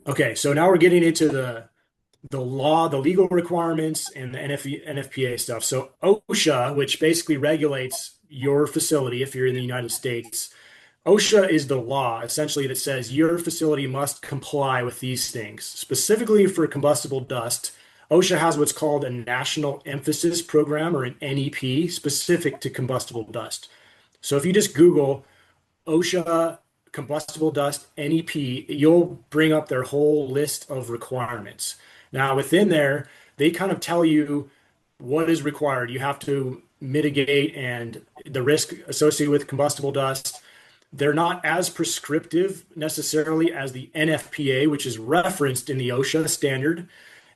Okay, so now we're getting into the law, the legal requirements, and the NFPA stuff. So OSHA, which basically regulates your facility if you're in the United States, OSHA is the law essentially that says your facility must comply with these things. Specifically for combustible dust, OSHA has what's called a National Emphasis Program or an NEP specific to combustible dust. So if you just Google OSHA combustible dust NEP, you'll bring up their whole list of requirements. Now, within there, they kind of tell you what is required. You have to mitigate and the risk associated with combustible dust. They're not as prescriptive necessarily as the NFPA, which is referenced in the OSHA standard.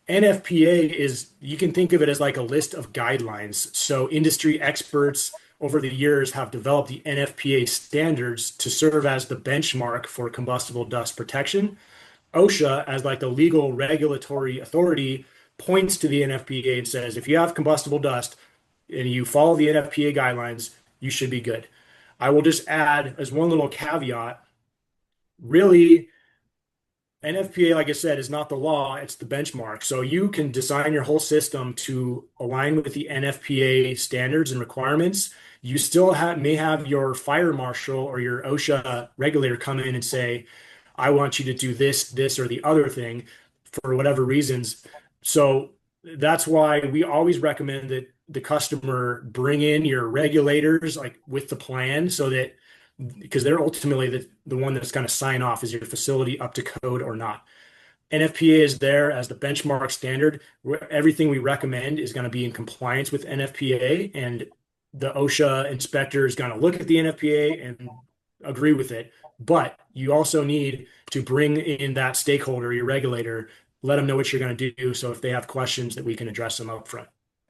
NFPA is, you can think of it as like a list of guidelines. So industry experts over the years have developed the NFPA standards to serve as the benchmark for combustible dust protection. OSHA, as like the legal regulatory authority, points to the NFPA and says, if you have combustible dust and you follow the NFPA guidelines, you should be good. I will just add as one little caveat, really, NFPA, like I said, is not the law, it's the benchmark. So you can design your whole system to align with the NFPA standards and requirements. You still may have your fire marshal or your OSHA regulator come in and say, I want you to do this, or the other thing for whatever reasons. So that's why we always recommend that the customer bring in your regulators like with the plan so that because they're ultimately the one that's going to sign off is your facility up to code or not. NFPA is there as the benchmark standard. Everything we recommend is going to be in compliance with NFPA, and the OSHA inspector is going to look at the NFPA and agree with it. But you also need to bring in that stakeholder, your regulator, let them know what you're going to do. So if they have questions, that we can address them up front.